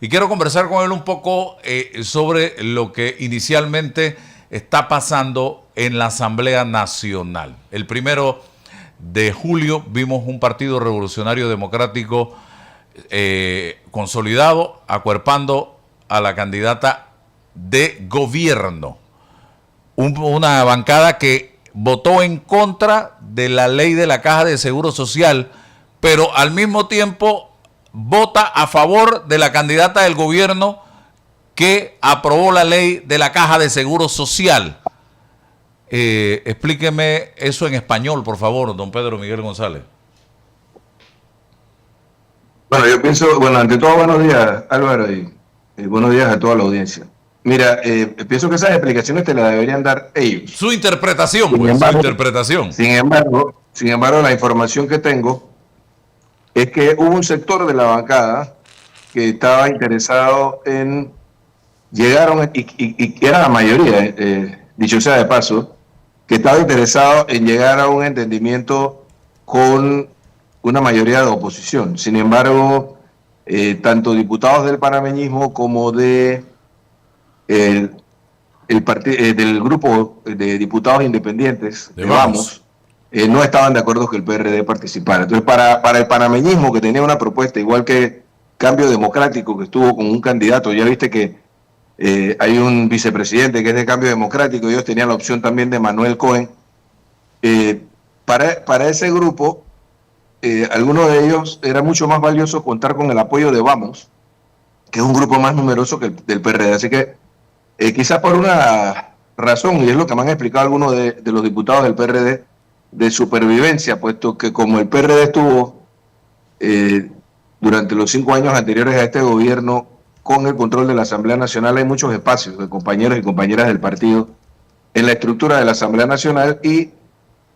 y quiero conversar con él un poco sobre lo que inicialmente está pasando en la Asamblea Nacional. El 1 de julio vimos un partido revolucionario democrático consolidado, acuerpando a la candidata de gobierno. Una bancada que votó en contra de la ley de la Caja de Seguro Social, pero al mismo tiempo vota a favor de la candidata del gobierno que aprobó la ley de la Caja de Seguro Social. Explíqueme eso en español, por favor, don Pedro Miguel González. Bueno, yo pienso, bueno, ante todo, buenos días, Álvaro, y buenos días a toda la audiencia. Mira, pienso que esas explicaciones te las deberían dar ellos. Su interpretación, pues, su interpretación. Sin embargo, la información que tengo es que hubo un sector de la bancada que estaba interesado en y que era la mayoría, dicho sea de paso, que estaba interesado en llegar a un entendimiento con una mayoría de oposición. Sin embargo, tanto diputados del panameñismo como del grupo de diputados independientes de Vamos, no estaban de acuerdo que el PRD participara. Entonces, para el panameñismo, que tenía una propuesta, igual que Cambio Democrático, que estuvo con un candidato, ya viste que hay un vicepresidente que es de Cambio Democrático, ellos tenían la opción también de Manuel Cohen. Para ese grupo, algunos de ellos era mucho más valioso contar con el apoyo de Vamos, que es un grupo más numeroso que el del PRD. Así que quizás por una razón, y es lo que me han explicado algunos de los diputados del PRD, de supervivencia, puesto que como el PRD estuvo durante los 5 años anteriores a este gobierno con el control de la Asamblea Nacional, hay muchos espacios de compañeros y compañeras del partido en la estructura de la Asamblea Nacional y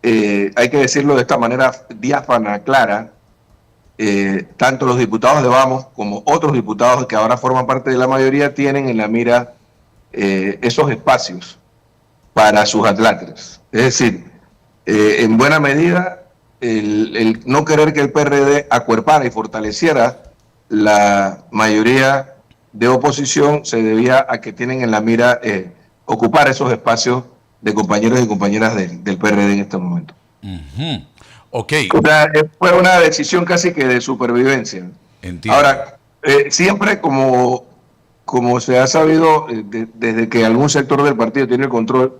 hay que decirlo de esta manera diáfana, clara, tanto los diputados de Vamos como otros diputados que ahora forman parte de la mayoría tienen en la mira esos espacios para sus atláteres. Es decir, en buena medida, el no querer que el PRD acuerpara y fortaleciera la mayoría de oposición se debía a que tienen en la mira ocupar esos espacios de compañeros y compañeras del PRD en este momento. Okay. O sea, fue una decisión casi que de supervivencia. Entiendo. Ahora, siempre como se ha sabido desde que algún sector del partido tiene el control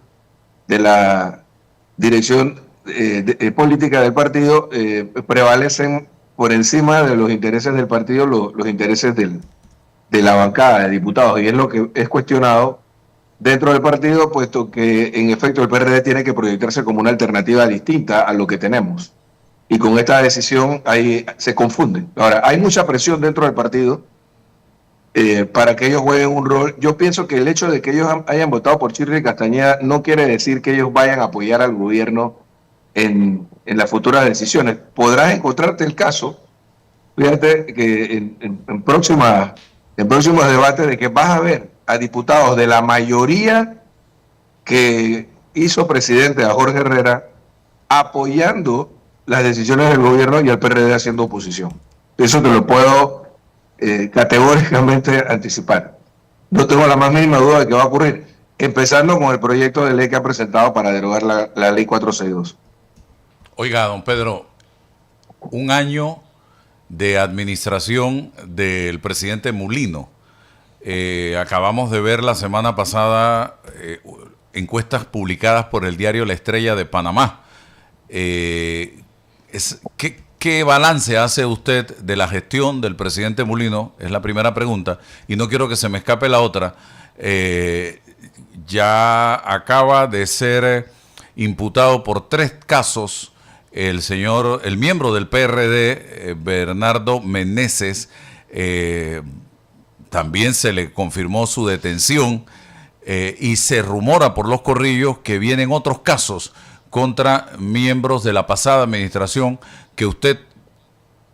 de la dirección política del partido, prevalecen por encima de los intereses del partido los intereses de la bancada de diputados, y es lo que es cuestionado dentro del partido, puesto que en efecto el PRD tiene que proyectarse como una alternativa distinta a lo que tenemos. Y con esta decisión ahí se confunden. Ahora, hay mucha presión dentro del partido para que ellos jueguen un rol. Yo pienso que el hecho de que ellos hayan votado por Chirri Castañeda no quiere decir que ellos vayan a apoyar al gobierno en las futuras decisiones. Podrás encontrarte el caso, fíjate que en próximos debates, de que vas a ver a diputados de la mayoría que hizo presidente a Jorge Herrera apoyando las decisiones del gobierno y al PRD haciendo oposición. Eso te lo puedo categóricamente anticipar. No tengo la más mínima duda de que va a ocurrir, empezando con el proyecto de ley que ha presentado para derogar la ley 462. Oiga, don Pedro, un año de administración del presidente Mulino. Acabamos de ver la semana pasada encuestas publicadas por el diario La Estrella de Panamá. ¿Qué balance hace usted de la gestión del presidente Mulino? Es la primera pregunta, y no quiero que se me escape la otra. Ya acaba de ser imputado por 3 casos el miembro del PRD, Bernardo Meneses. También se le confirmó su detención y se rumora por los corrillos que vienen otros casos contra miembros de la pasada administración que usted,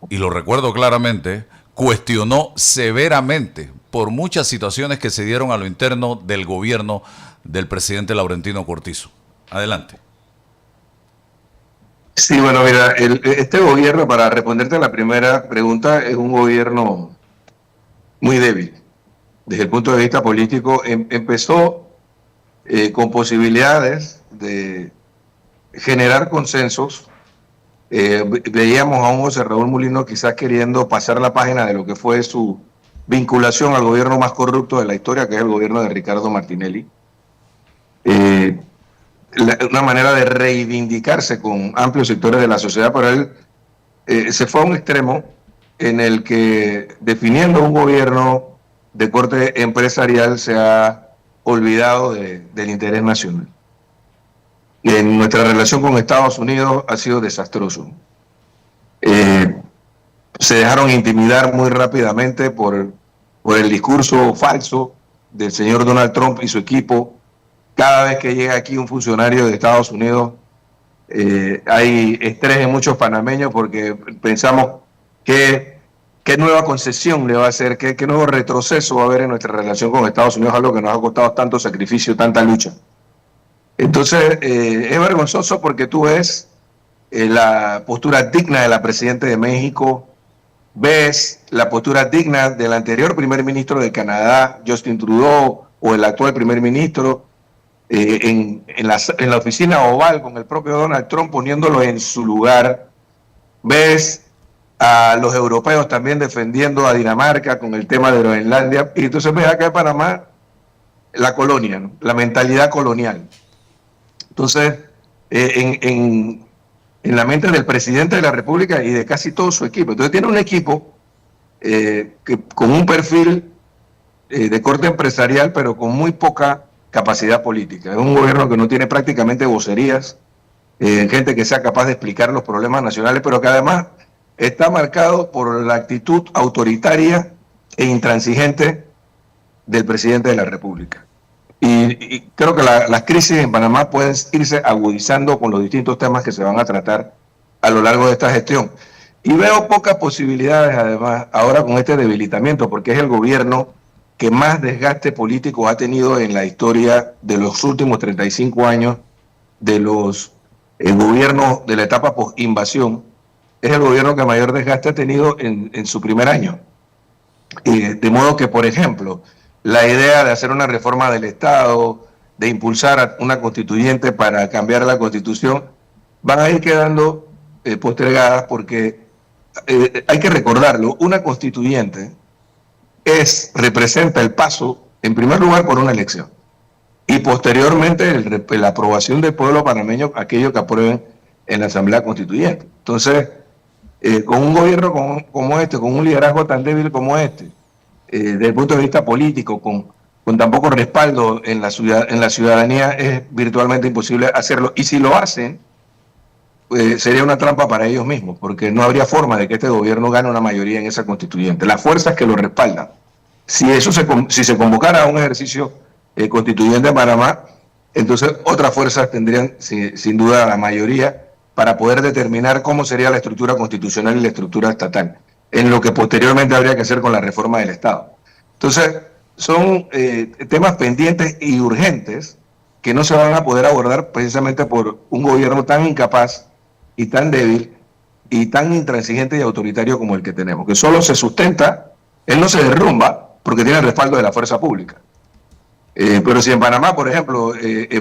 y lo recuerdo claramente, cuestionó severamente por muchas situaciones que se dieron a lo interno del gobierno del presidente Laurentino Cortizo. Adelante. Sí, bueno, mira, este gobierno, para responderte a la primera pregunta, es un gobierno muy débil desde el punto de vista político. Empezó con posibilidades de generar consensos. Veíamos a un José Raúl Mulino quizás queriendo pasar la página de lo que fue su vinculación al gobierno más corrupto de la historia, que es el gobierno de Ricardo Martinelli. Una manera de reivindicarse con amplios sectores de la sociedad, pero él se fue a un extremo en el que, definiendo un gobierno de corte empresarial, se ha olvidado del interés nacional. En nuestra relación con Estados Unidos ha sido desastroso. Se dejaron intimidar muy rápidamente por el discurso falso del señor Donald Trump y su equipo. Cada vez que llega aquí un funcionario de Estados Unidos, hay estrés en muchos panameños porque pensamos qué nueva concesión le va a hacer, qué nuevo retroceso va a haber en nuestra relación con Estados Unidos, algo que nos ha costado tanto sacrificio, tanta lucha. Entonces, es vergonzoso porque tú ves la postura digna de la presidenta de México, ves la postura digna del anterior primer ministro de Canadá, Justin Trudeau, o el actual primer ministro, en la oficina oval con el propio Donald Trump poniéndolo en su lugar. Ves a los europeos también defendiendo a Dinamarca con el tema de Groenlandia, y entonces ves acá en Panamá la colonia, ¿no? La mentalidad colonial. Entonces, en la mente del presidente de la República y de casi todo su equipo. Entonces tiene un equipo con un perfil de corte empresarial, pero con muy poca capacidad política. Es un gobierno que no tiene prácticamente vocerías, gente que sea capaz de explicar los problemas nacionales, pero que además está marcado por la actitud autoritaria e intransigente del presidente de la República. Y creo que las crisis en Panamá pueden irse agudizando con los distintos temas que se van a tratar a lo largo de esta gestión. Y veo pocas posibilidades, además, ahora con este debilitamiento, porque es el gobierno que más desgaste político ha tenido en la historia de los últimos 35 años de los gobiernos de la etapa post-invasión. Es el gobierno que mayor desgaste ha tenido en su primer año. De modo que, por ejemplo, la idea de hacer una reforma del Estado, de impulsar una constituyente para cambiar la Constitución, van a ir quedando postergadas porque hay que recordarlo, una constituyente representa el paso, en primer lugar, por una elección y posteriormente la aprobación del pueblo panameño, aquello que aprueben en la Asamblea Constituyente. Entonces, con un gobierno como este, con un liderazgo tan débil como este, desde el punto de vista político, con tan poco respaldo en la ciudadanía, es virtualmente imposible hacerlo. Y si lo hacen, sería una trampa para ellos mismos, porque no habría forma de que este gobierno gane una mayoría en esa constituyente. Las fuerzas que lo respaldan, si se convocara a un ejercicio constituyente en Panamá, entonces otras fuerzas tendrían sin duda la mayoría para poder determinar cómo sería la estructura constitucional y la estructura estatal, en lo que posteriormente habría que hacer con la reforma del Estado. Entonces, son temas pendientes y urgentes que no se van a poder abordar precisamente por un gobierno tan incapaz y tan débil y tan intransigente y autoritario como el que tenemos, que solo se sustenta, él no se derrumba porque tiene el respaldo de la fuerza pública. Pero si en Panamá, por ejemplo,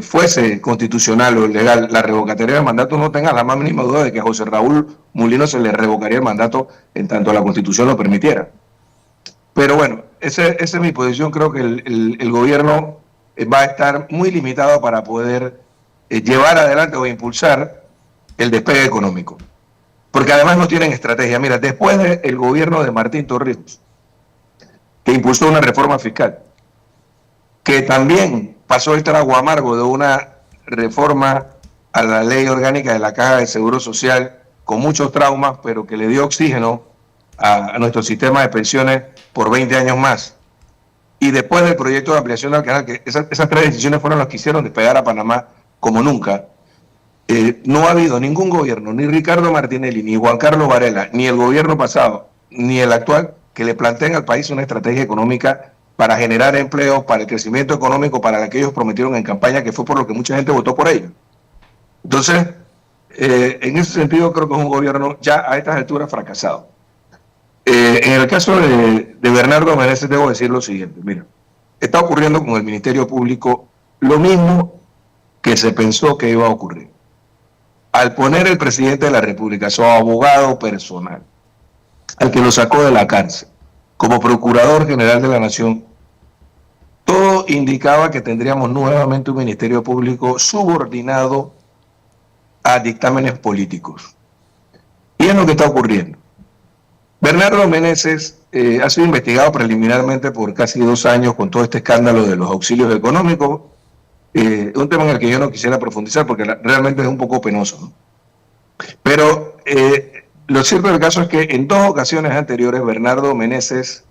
fuese constitucional o legal la revocatoria del mandato, no tenga la más mínima duda de que a José Raúl Mulino se le revocaría el mandato en tanto la Constitución lo permitiera. Pero bueno, esa es mi posición. Creo que el gobierno va a estar muy limitado para poder llevar adelante o impulsar el despegue económico. Porque además no tienen estrategia. Mira, después del gobierno de Martín Torrijos, que impulsó una reforma fiscal, que también pasó el trago amargo de una reforma a la ley orgánica de la Caja de Seguro Social, con muchos traumas, pero que le dio oxígeno a nuestro sistema de pensiones por 20 años más. Y después del proyecto de ampliación del canal, que esas tres decisiones fueron las que hicieron despegar a Panamá como nunca, no ha habido ningún gobierno, ni Ricardo Martinelli, ni Juan Carlos Varela, ni el gobierno pasado, ni el actual, que le planteen al país una estrategia económica para generar empleo, para el crecimiento económico, para lo que ellos prometieron en campaña, que fue por lo que mucha gente votó por ellos. Entonces, en ese sentido creo que es un gobierno ya a estas alturas fracasado. En el caso de Bernardo Meneses, debo decir lo siguiente. Mira, está ocurriendo con el Ministerio Público lo mismo que se pensó que iba a ocurrir. Al poner el presidente de la República, su abogado personal, al que lo sacó de la cárcel, como Procurador General de la Nación, todo indicaba que tendríamos nuevamente un Ministerio Público subordinado a dictámenes políticos. Y es lo que está ocurriendo. Bernardo Meneses ha sido investigado preliminarmente por casi 2 años con todo este escándalo de los auxilios económicos, un tema en el que yo no quisiera profundizar porque realmente es un poco penoso, ¿no? Pero lo cierto del caso es que en 2 ocasiones anteriores Bernardo Meneses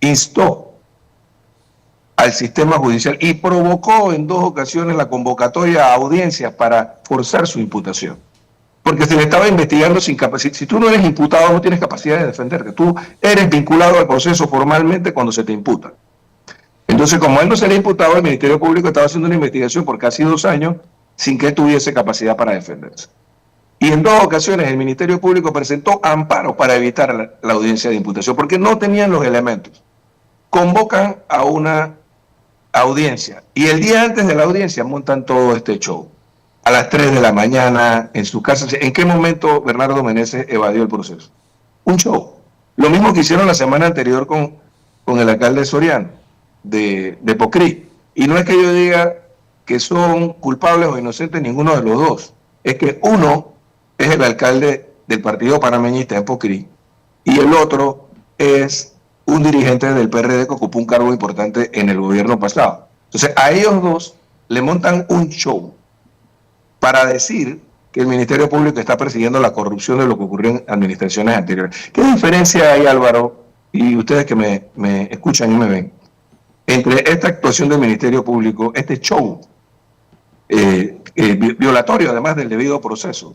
instó al sistema judicial y provocó en 2 ocasiones la convocatoria a audiencias para forzar su imputación. Porque se le estaba investigando sin capacidad. Si tú no eres imputado, no tienes capacidad de defenderte. Tú eres vinculado al proceso formalmente cuando se te imputa. Entonces, como a él no se le ha imputado, el Ministerio Público estaba haciendo una investigación por casi 2 años sin que tuviese capacidad para defenderse. Y en 2 ocasiones el Ministerio Público presentó amparos para evitar la audiencia de imputación, porque no tenían los elementos. Convocan a una audiencia y el día antes de la audiencia montan todo este show. A las 3 de la mañana en su casa. ¿En qué momento Bernardo Meneses evadió el proceso? Un show. Lo mismo que hicieron la semana anterior con el alcalde Soriano de Pocrí. Y no es que yo diga que son culpables o inocentes ninguno de los dos. Es que uno es el alcalde del partido panameñista en Pocrí y el otro es un dirigente del PRD que ocupó un cargo importante en el gobierno pasado. Entonces a ellos dos le montan un show para decir que el Ministerio Público está persiguiendo la corrupción de lo que ocurrió en administraciones anteriores. ¿Qué diferencia hay, Álvaro, y ustedes que me escuchan y me ven, entre esta actuación del Ministerio Público, este show violatorio además del debido proceso,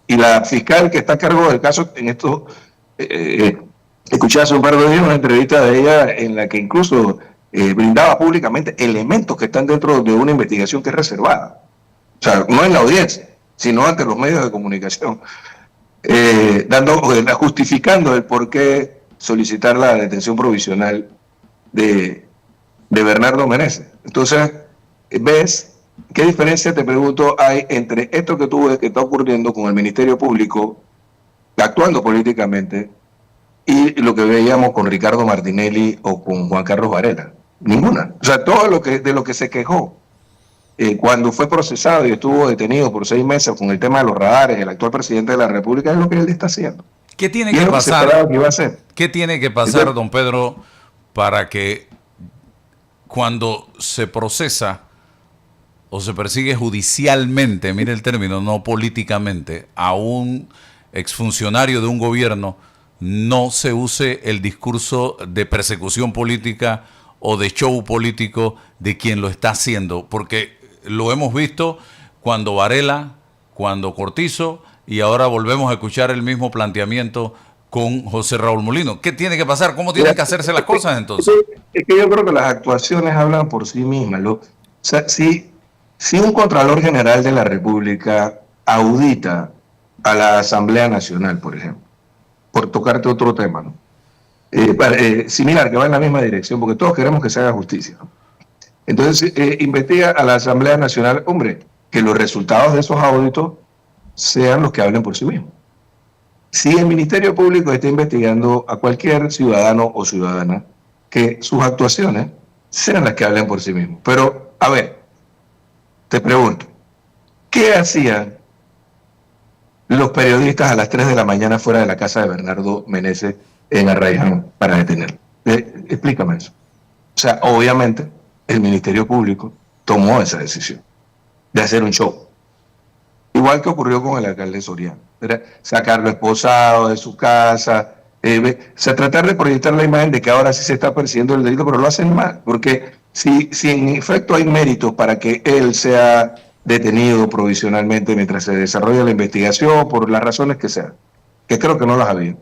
y la fiscal que está a cargo del caso en esto? Escuché hace un par de días una entrevista de ella en la que incluso brindaba públicamente elementos que están dentro de una investigación que es reservada. O sea, no en la audiencia, sino ante los medios de comunicación, justificando el por qué solicitar la detención provisional de Bernardo Meneses. Entonces, ¿ves qué diferencia, te pregunto, hay entre esto que tú ves que está ocurriendo con el Ministerio Público actuando políticamente y lo que veíamos con Ricardo Martinelli o con Juan Carlos Varela? Ninguna. O sea, todo de lo que se quejó cuando fue procesado y estuvo detenido por 6 meses con el tema de los radares, el actual presidente de la República, es lo que él está haciendo. ¿Qué tiene que pasar? ¿Qué tiene que pasar, Entonces, don Pedro, para que cuando se procesa o se persigue judicialmente, mire el término, no políticamente, a un exfuncionario de un gobierno, no se use el discurso de persecución política o de show político de quien lo está haciendo? Porque lo hemos visto cuando Varela, cuando Cortizo, y ahora volvemos a escuchar el mismo planteamiento con José Raúl Mulino. ¿Qué tiene que pasar? ¿Cómo tienen que hacerse las cosas entonces? Es que yo creo que las actuaciones hablan por sí mismas. O sea, si un Contralor General de la República audita a la Asamblea Nacional, por ejemplo, por tocarte otro tema, ¿no? Similar, que va en la misma dirección, porque todos queremos que se haga justicia, ¿no? Entonces, investiga a la Asamblea Nacional, hombre, que los resultados de esos auditos sean los que hablen por sí mismos. Si el Ministerio Público está investigando a cualquier ciudadano o ciudadana, que sus actuaciones sean las que hablen por sí mismos. Pero, a ver, te pregunto, ¿qué hacían los periodistas a las 3 de la mañana fuera de la casa de Bernardo Meneses en Arraiján para detenerlo? Explícame eso. O sea, obviamente, el Ministerio Público tomó esa decisión de hacer un show. Igual que ocurrió con el alcalde Soriano. Era sacarlo esposado de su casa, o sea, tratar de proyectar la imagen de que ahora sí se está persiguiendo el delito, pero lo hacen mal. Porque si en efecto hay méritos para que él sea detenido provisionalmente mientras se desarrolla la investigación, por las razones que sean, que creo que no las había.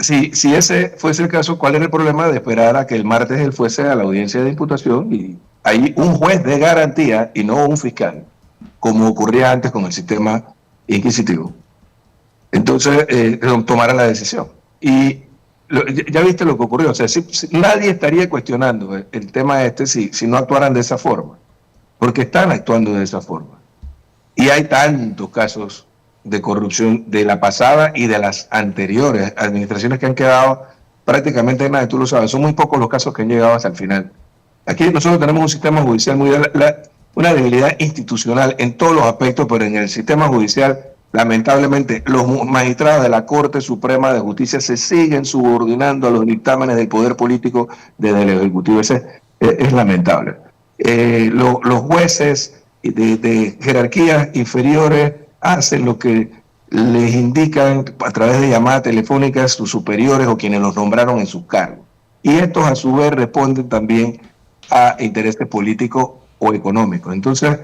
Si ese fuese el caso, ¿cuál era el problema de esperar a que el martes él fuese a la audiencia de imputación y hay un juez de garantía y no un fiscal, como ocurría antes con el sistema inquisitivo, entonces tomara la decisión. Y ya viste lo que ocurrió, o sea, nadie estaría cuestionando el tema si no actuaran de esa forma, porque están actuando de esa forma. Y hay tantos casos de corrupción de la pasada y de las anteriores administraciones que han quedado prácticamente en nada, tú lo sabes, son muy pocos los casos que han llegado hasta el final. Aquí nosotros tenemos un sistema judicial una debilidad institucional en todos los aspectos, pero en el sistema judicial, lamentablemente, los magistrados de la Corte Suprema de Justicia se siguen subordinando a los dictámenes del poder político desde el Ejecutivo. Es lamentable. Los jueces de jerarquías inferiores hacen lo que les indican a través de llamadas telefónicas sus superiores o quienes los nombraron en sus cargos. Y estos a su vez responden también a intereses políticos o económicos. Entonces,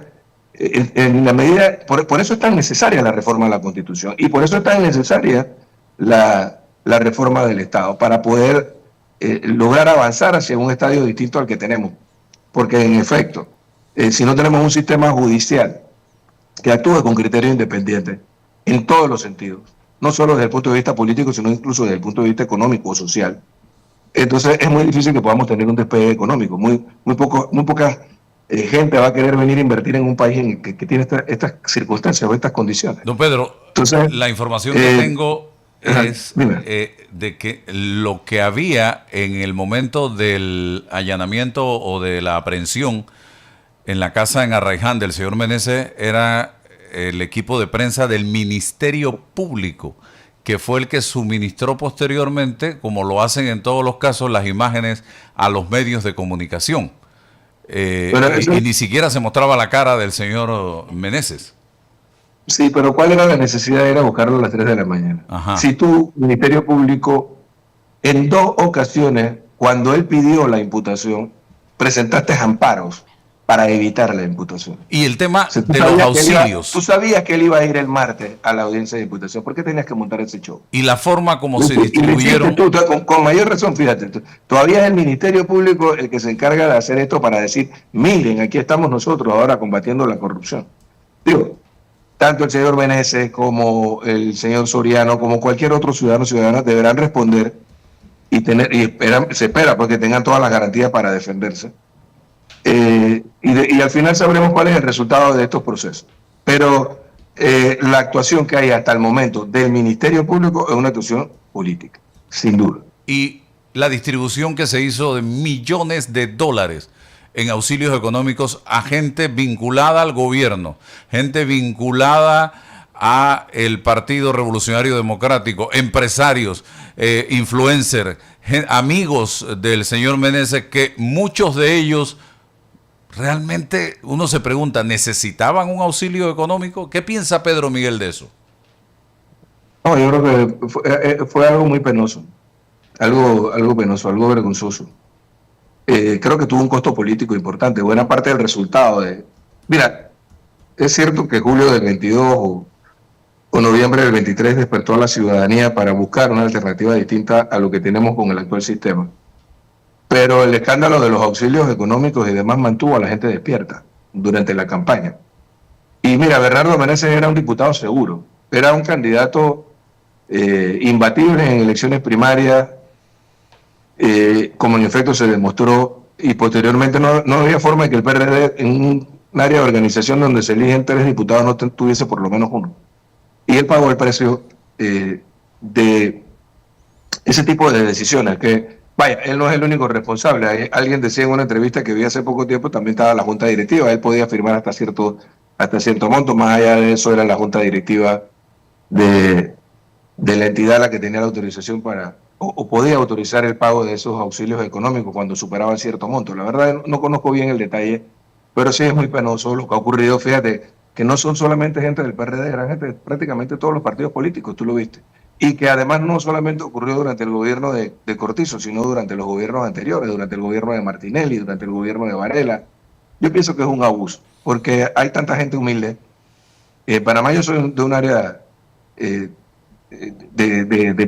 en la medida, por eso es tan necesaria la reforma de la Constitución y por eso es tan necesaria la reforma del Estado, para poder lograr avanzar hacia un estadio distinto al que tenemos. Porque en efecto, si no tenemos un sistema judicial que actúe con criterios independientes en todos los sentidos, no solo desde el punto de vista político, sino incluso desde el punto de vista económico o social, entonces es muy difícil que podamos tener un despegue económico. Muy poca gente va a querer venir a invertir en un país en que tiene estas circunstancias o estas condiciones. Don Pedro, entonces, la información que tengo es de que lo que había en el momento del allanamiento o de la aprehensión en la casa en Arraiján del señor Meneses era el equipo de prensa del Ministerio Público, que fue el que suministró posteriormente, como lo hacen en todos los casos, las imágenes a los medios de comunicación. Y ni siquiera se mostraba la cara del señor Meneses. Sí, pero ¿cuál era la necesidad de ir a buscarlo a las 3 de la mañana? Ajá. Si tu Ministerio Público, en 2 ocasiones, cuando él pidió la imputación, presentaste amparos para evitar la imputación. Y el tema de los auxilios. Tú sabías que él iba a ir el martes a la audiencia de imputación. ¿Por qué tenías que montar ese show? Y la forma como se distribuyeron. Tú, con mayor razón, fíjate, todavía es el Ministerio Público el que se encarga de hacer esto para decir, miren, aquí estamos nosotros ahora combatiendo la corrupción. Digo, tanto el señor Meneses como el señor Soriano, como cualquier otro ciudadano o ciudadana, deberán responder se espera porque tengan todas las garantías para defenderse. Y al final sabremos cuál es el resultado de estos procesos. Pero la actuación que hay hasta el momento del Ministerio Público es una actuación política, sin duda. Y la distribución que se hizo de millones de dólares en auxilios económicos a gente vinculada al gobierno, gente vinculada a el Partido Revolucionario Democrático, empresarios, influencers, amigos del señor Meneses, que muchos de ellos realmente uno se pregunta, ¿necesitaban un auxilio económico? ¿Qué piensa Pedro Miguel de eso? No, yo creo que fue algo muy penoso, algo penoso, algo vergonzoso. Creo que tuvo un costo político importante. Buena parte del resultado Mira, es cierto que julio del 22 o noviembre del 23 despertó a la ciudadanía para buscar una alternativa distinta a lo que tenemos con el actual sistema. Pero el escándalo de los auxilios económicos y demás mantuvo a la gente despierta durante la campaña. Y mira, Bernardo Meneses era un diputado seguro, era un candidato imbatible en elecciones primarias, como en efecto se demostró, y posteriormente no había forma de que el PRD en un área de organización donde se eligen 3 diputados no tuviese por lo menos uno. Y él pagó el precio de ese tipo de decisiones que... Vaya, él no es el único responsable. Alguien decía en una entrevista que vi hace poco tiempo, también estaba la junta directiva, él podía firmar hasta cierto monto, más allá de eso era la junta directiva de la entidad a la que tenía la autorización o podía autorizar el pago de esos auxilios económicos cuando superaban cierto monto. La verdad no conozco bien el detalle, pero sí es muy penoso lo que ha ocurrido. Fíjate que no son solamente gente del PRD, eran gente de prácticamente todos los partidos políticos, tú lo viste. Y que además no solamente ocurrió durante el gobierno de Cortizo, sino durante los gobiernos anteriores, durante el gobierno de Martinelli, durante el gobierno de Varela. Yo pienso que es un abuso, porque hay tanta gente humilde. Panamá, yo soy de un área de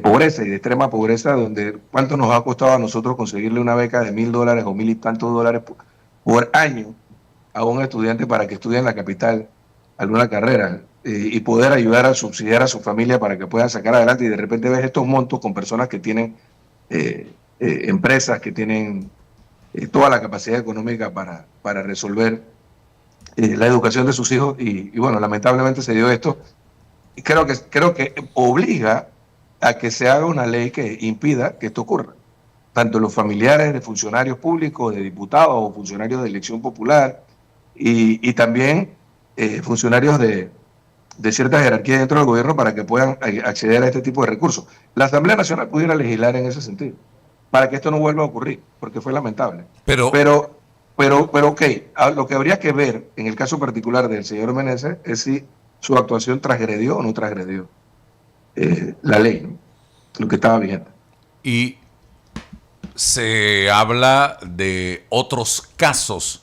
pobreza y de extrema pobreza, donde cuánto nos ha costado a nosotros conseguirle una beca de $1,000 o $1,000 y tantos dólares por año a un estudiante para que estudie en la capital alguna carrera. y poder ayudar a subsidiar a su familia para que puedan sacar adelante, y de repente ves estos montos con personas que tienen empresas, que tienen toda la capacidad económica para resolver la educación de sus hijos, y bueno, lamentablemente se dio esto, y creo que obliga a que se haga una ley que impida que esto ocurra. Tanto los familiares de funcionarios públicos, de diputados o funcionarios de elección popular, y también funcionarios de cierta jerarquía dentro del gobierno, para que puedan acceder a este tipo de recursos. La Asamblea Nacional pudiera legislar en ese sentido, para que esto no vuelva a ocurrir, porque fue lamentable. Pero ok, lo que habría que ver en el caso particular del señor Meneses es si su actuación transgredió o no transgredió la ley, ¿no? Lo que estaba vigente. Y se habla de otros casos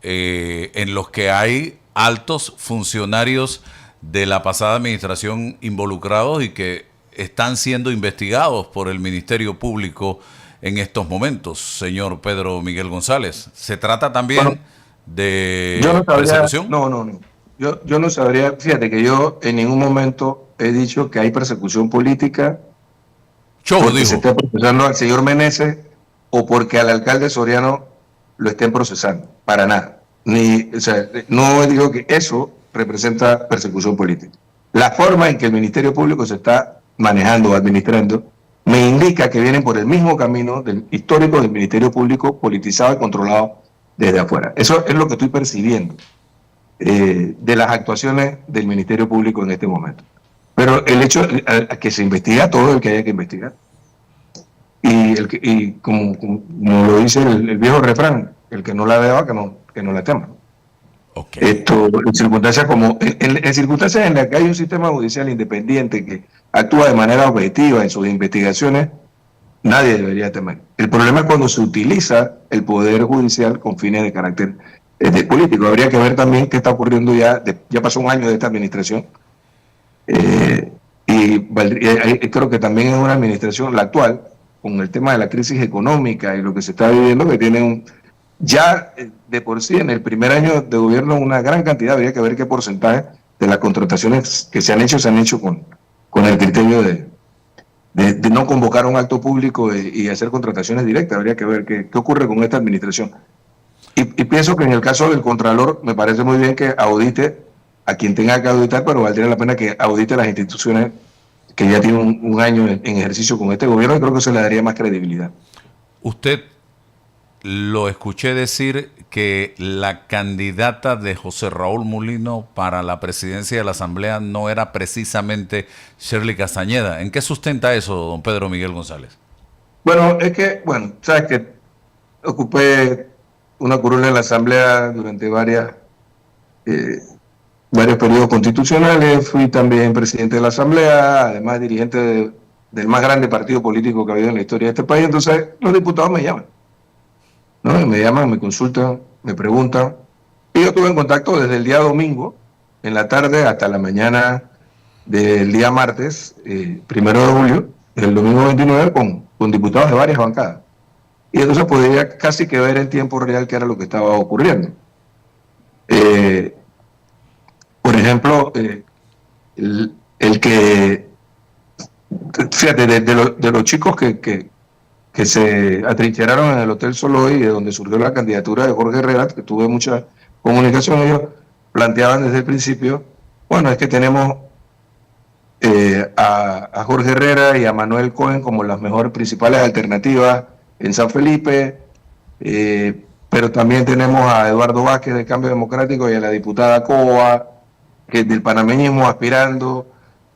en los que hay altos funcionarios de la pasada administración involucrados y que están siendo investigados por el Ministerio Público en estos momentos, señor Pedro Miguel González. ¿Se trata también de persecución? No. Yo no sabría, fíjate que yo en ningún momento he dicho que hay persecución política porque se esté procesando al señor Meneses o porque al alcalde Soriano lo estén procesando, para nada. O sea, no digo que eso representa persecución política. La forma en que el Ministerio Público se está manejando o administrando me indica que vienen por el mismo camino histórico del Ministerio Público, politizado y controlado desde afuera. Eso es lo que estoy percibiendo de las actuaciones del Ministerio Público en este momento. Pero el hecho de que se investiga todo el que haya que investigar. Y como lo dice el viejo refrán, el que no la vea, que no la tema. Okay. Esto, en circunstancias en las que hay un sistema judicial independiente que actúa de manera objetiva en sus investigaciones, nadie debería temer. El problema es cuando se utiliza el poder judicial con fines de carácter político. Habría que ver también qué está ocurriendo ya pasó un año de esta administración, creo que también es una administración, la actual, con el tema de la crisis económica y lo que se está viviendo, que tiene ya de por sí en el primer año de gobierno una gran cantidad, habría que ver qué porcentaje de las contrataciones que se han hecho con el criterio de no convocar un acto público y hacer contrataciones directas. Habría que ver qué ocurre con esta administración. Y pienso que en el caso del Contralor me parece muy bien que audite a quien tenga que auditar, pero valdría la pena que audite las instituciones que ya tienen un año en ejercicio con este gobierno, y creo que eso le daría más credibilidad. Usted lo escuché decir que la candidata de José Raúl Mulino para la presidencia de la Asamblea no era precisamente Shirley Castañeda. ¿En qué sustenta eso, don Pedro Miguel González? Bueno, sabes que ocupé una curula en la Asamblea durante varios periodos constitucionales. Fui también presidente de la Asamblea, además dirigente del más grande partido político que ha habido en la historia de este país. Entonces los diputados me llaman, ¿no? Me llaman, me consultan, me preguntan. Y yo estuve en contacto desde el día domingo, en la tarde, hasta la mañana del día martes, 1 de julio, del domingo 29, con diputados de varias bancadas. Y entonces podía casi que ver en tiempo real qué era lo que estaba ocurriendo. Por ejemplo, el que, fíjate, de los chicos que se atrincheraron en el Hotel Soloy, de donde surgió la candidatura de Jorge Herrera, que tuve mucha comunicación, ellos planteaban desde el principio, bueno, es que tenemos a Jorge Herrera y a Manuel Cohen como las mejores principales alternativas en San Felipe, pero también tenemos a Eduardo Vázquez del Cambio Democrático y a la diputada Coa, que del panameñismo aspirando.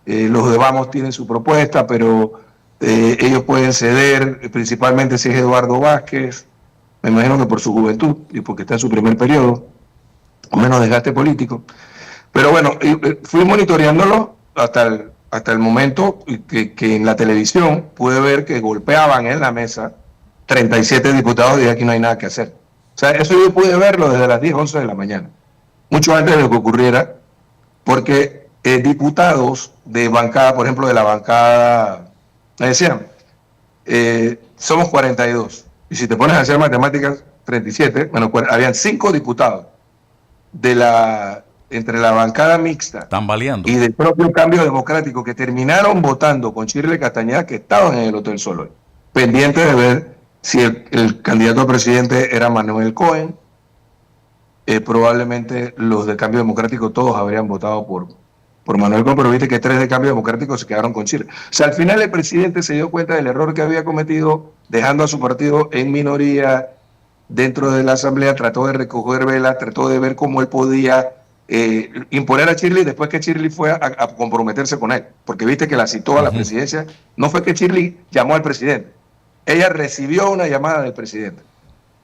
Los de Vamos tienen su propuesta, pero ellos pueden ceder, principalmente si es Eduardo Vázquez, me imagino que por su juventud y porque está en su primer periodo, o menos desgaste político. Pero bueno, fui monitoreándolo hasta el momento que en la televisión pude ver que golpeaban en la mesa 37 diputados y aquí no hay nada que hacer. O sea, eso yo pude verlo desde las 10, 11 de la mañana, mucho antes de que ocurriera, porque diputados de bancada, por ejemplo, de la bancada, me decían, somos 42, y si te pones a hacer matemáticas, 37, bueno, habían 5 diputados de la entre la bancada mixta Tambaleando. y del propio Cambio Democrático, que terminaron votando con Shirley Castañeda, que estaban en el Hotel Soloy, pendientes de ver si el candidato a presidente era Manuel Cohen. Probablemente los del Cambio Democrático todos habrían votado por Manuel Cohen, pero viste que 3 de Cambio Democrático se quedaron con Chile. O sea, al final el presidente se dio cuenta del error que había cometido, dejando a su partido en minoría dentro de la Asamblea, trató de recoger velas, trató de ver cómo él podía imponer a Shirley después que Shirley fue a comprometerse con él, porque viste que la citó a la presidencia. No fue que Shirley llamó al presidente, ella recibió una llamada del presidente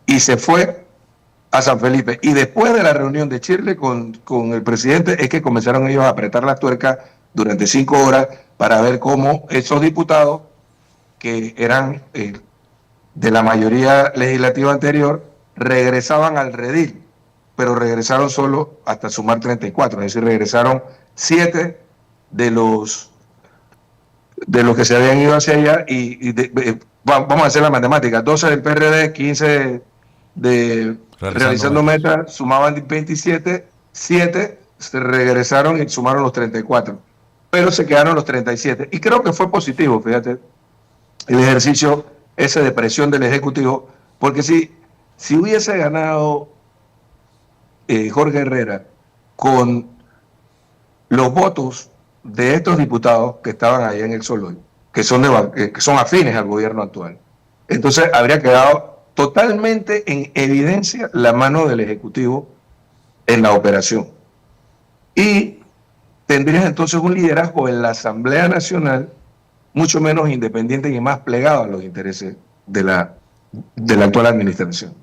y se fue a San Felipe. Y después de la reunión de Shirley con el presidente es que comenzaron ellos a apretar las tuercas durante 5 horas para ver cómo esos diputados que eran de la mayoría legislativa anterior regresaban al redil, pero regresaron solo hasta sumar 34, es decir, regresaron 7 de los que se habían ido hacia allá vamos a hacer la matemática, 12 del PRD, 15 de realizando metas, sumaban 27, 7 se regresaron y sumaron los 34, pero se quedaron los 37. Y creo que fue positivo, fíjate, el ejercicio ese de presión del Ejecutivo, porque si hubiese ganado Jorge Herrera con los votos de estos diputados que estaban ahí en el Soloy, que son afines al gobierno actual, entonces habría quedado totalmente en evidencia la mano del Ejecutivo en la operación. Y tendrías entonces un liderazgo en la Asamblea Nacional mucho menos independiente y más plegado a los intereses de la actual administración.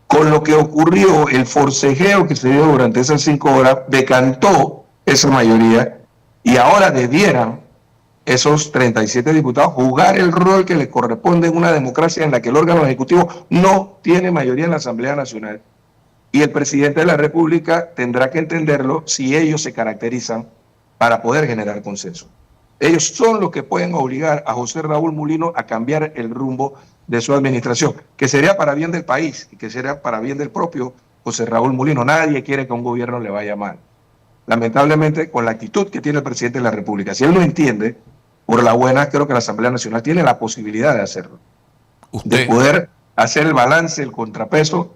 Con lo que ocurrió, el forcejeo que se dio durante esas 5 horas decantó esa mayoría y ahora debieran esos 37 diputados jugar el rol que les corresponde en una democracia en la que el órgano ejecutivo no tiene mayoría en la Asamblea Nacional. Y el presidente de la República tendrá que entenderlo si ellos se caracterizan para poder generar consenso. Ellos son los que pueden obligar a José Raúl Mulino a cambiar el rumbo de su administración, que sería para bien del país y que sería para bien del propio José Raúl Mulino. Nadie quiere que a un gobierno le vaya mal. Lamentablemente, con la actitud que tiene el presidente de la República, si él lo entiende, por la buena, creo que la Asamblea Nacional tiene la posibilidad de hacerlo. De poder hacer el balance, el contrapeso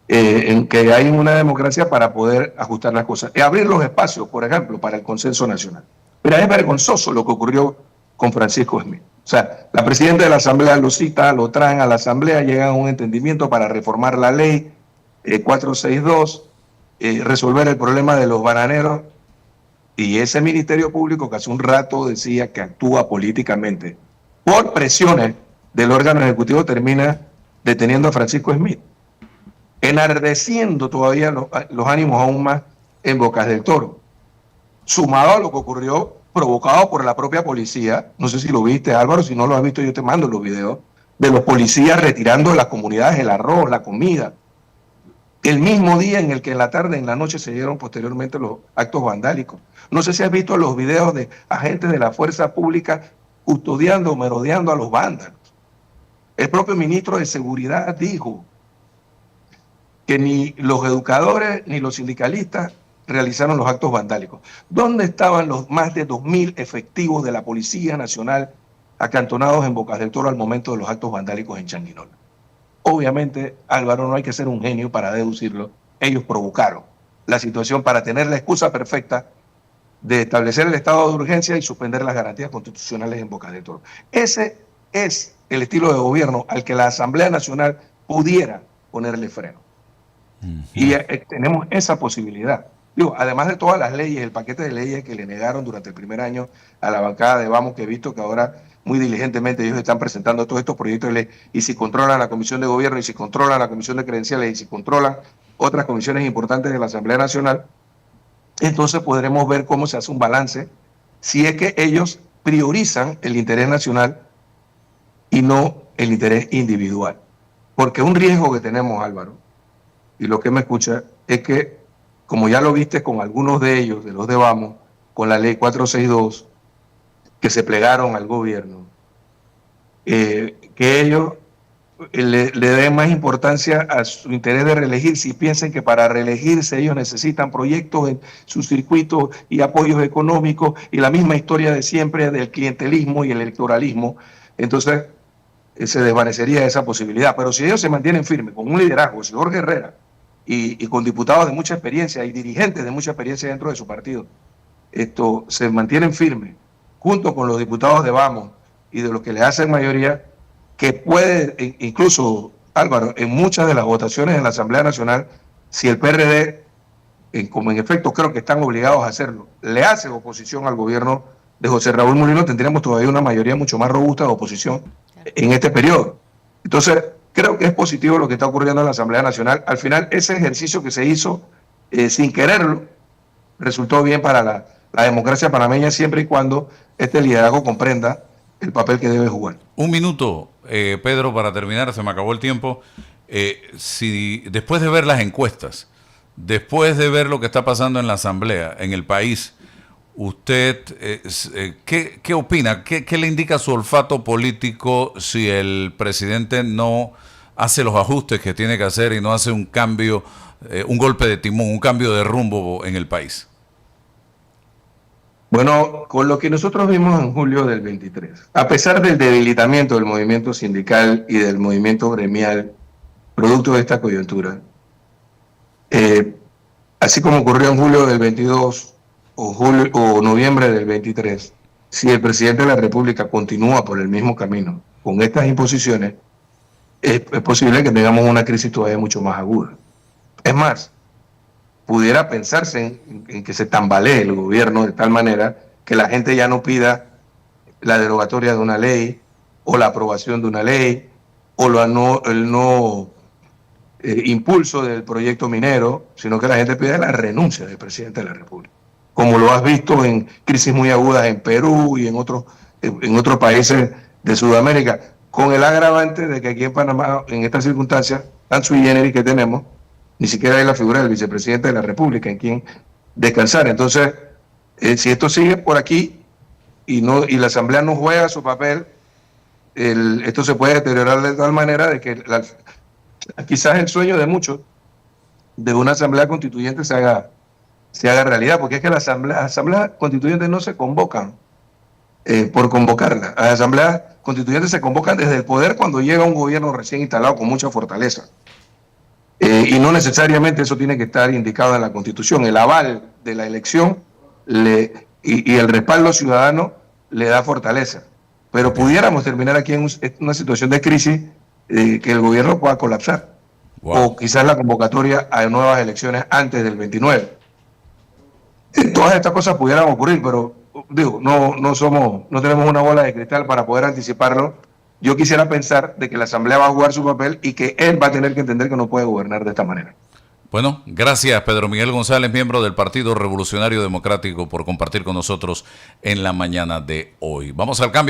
en que hay una democracia para poder ajustar las cosas. Y abrir los espacios, por ejemplo, para el consenso nacional. Pero es vergonzoso lo que ocurrió con Francisco Smith. O sea, la presidenta de la Asamblea lo cita, lo traen a la Asamblea, llegan a un entendimiento para reformar la ley 462, resolver el problema de los bananeros, y ese Ministerio Público que hace un rato decía que actúa políticamente por presiones del órgano ejecutivo termina deteniendo a Francisco Smith, enardeciendo todavía los ánimos aún más en Bocas del Toro, sumado a lo que ocurrió provocado por la propia policía. No sé si lo viste, Álvaro, si no lo has visto yo te mando los videos de los policías retirando de las comunidades el arroz, la comida, el mismo día en el que en la tarde, en la noche se dieron posteriormente los actos vandálicos. No sé si has visto los videos de agentes de la fuerza pública custodiando, merodeando a los vándalos. El propio ministro de Seguridad dijo que ni los educadores ni los sindicalistas realizaron los actos vandálicos. ¿Dónde estaban los más de 2.000 efectivos de la Policía Nacional acantonados en Bocas del Toro al momento de los actos vandálicos en Changuinola? Obviamente, Álvaro, no hay que ser un genio para deducirlo. Ellos provocaron la situación para tener la excusa perfecta de establecer el estado de urgencia y suspender las garantías constitucionales en Bocas del Toro. Ese es el estilo de gobierno al que la Asamblea Nacional pudiera ponerle freno. Y tenemos esa posibilidad. Digo, además de todas las leyes, el paquete de leyes que le negaron durante el primer año a la bancada de Vamos, que he visto que ahora muy diligentemente ellos están presentando todos estos proyectos de ley, y si controlan la Comisión de Gobierno, y si controlan la Comisión de Credenciales, y si controlan otras comisiones importantes de la Asamblea Nacional, entonces podremos ver cómo se hace un balance si es que ellos priorizan el interés nacional y no el interés individual. Porque un riesgo que tenemos, Álvaro, y lo que me escucha, es que, como ya lo viste con algunos de ellos, de los de Vamos, con la ley 462, que se plegaron al gobierno, que ellos le den más importancia a su interés de reelegirse y piensen que para reelegirse ellos necesitan proyectos en su circuito y apoyos económicos y la misma historia de siempre del clientelismo y el electoralismo, entonces se desvanecería esa posibilidad. Pero si ellos se mantienen firmes con un liderazgo, el señor Herrera, y con diputados de mucha experiencia y dirigentes de mucha experiencia dentro de su partido, se mantienen firmes, junto con los diputados de Vamos y de los que le hacen mayoría, que puede, incluso Álvaro, en muchas de las votaciones en la Asamblea Nacional, si el PRD, como en efecto creo que están obligados a hacerlo, le hace oposición al gobierno de José Raúl Mulino, tendríamos todavía una mayoría mucho más robusta de oposición en este periodo. Entonces, creo que es positivo lo que está ocurriendo en la Asamblea Nacional. Al final, ese ejercicio que se hizo sin quererlo, resultó bien para la democracia panameña siempre y cuando este liderazgo comprenda el papel que debe jugar. Un minuto, Pedro, para terminar, se me acabó el tiempo. Si después de ver las encuestas, después de ver lo que está pasando en la Asamblea, en el país, usted, ¿qué opina? ¿Qué le indica su olfato político si el presidente no hace los ajustes que tiene que hacer y no hace un cambio, un golpe de timón, un cambio de rumbo en el país? Bueno, con lo que nosotros vimos en julio del 23, a pesar del debilitamiento del movimiento sindical y del movimiento gremial, producto de esta coyuntura, así como ocurrió en julio del 22 o noviembre del 23, si el presidente de la República continúa por el mismo camino con estas imposiciones, es posible que tengamos una crisis todavía mucho más aguda. Es más, pudiera pensarse en que se tambalee el gobierno de tal manera que la gente ya no pida la derogatoria de una ley o la aprobación de una ley o el no impulso del proyecto minero, sino que la gente pida la renuncia del presidente de la República. Como lo has visto en crisis muy agudas en Perú y en otros países de Sudamérica, con el agravante de que aquí en Panamá, en estas circunstancias tan sui generis que tenemos, ni siquiera hay la figura del vicepresidente de la República en quien descansar. Entonces, si esto sigue por aquí y la Asamblea no juega su papel, esto se puede deteriorar de tal manera de que quizás el sueño de muchos de una Asamblea Constituyente se haga realidad, porque es que las asambleas constituyentes no se convocan por convocarlas. Las asambleas constituyentes se convocan desde el poder cuando llega un gobierno recién instalado con mucha fortaleza. Y no necesariamente eso tiene que estar indicado en la Constitución. El aval de la elección y el respaldo ciudadano le da fortaleza. Pero pudiéramos terminar aquí en una situación de crisis que el gobierno pueda colapsar. Wow. O quizás la convocatoria a nuevas elecciones antes del 29. Todas estas cosas pudieran ocurrir, pero digo, no tenemos una bola de cristal para poder anticiparlo. Yo quisiera pensar de que la Asamblea va a jugar su papel y que él va a tener que entender que no puede gobernar de esta manera. Bueno, gracias Pedro Miguel González, miembro del Partido Revolucionario Democrático, por compartir con nosotros en la mañana de hoy. Vamos al cambio.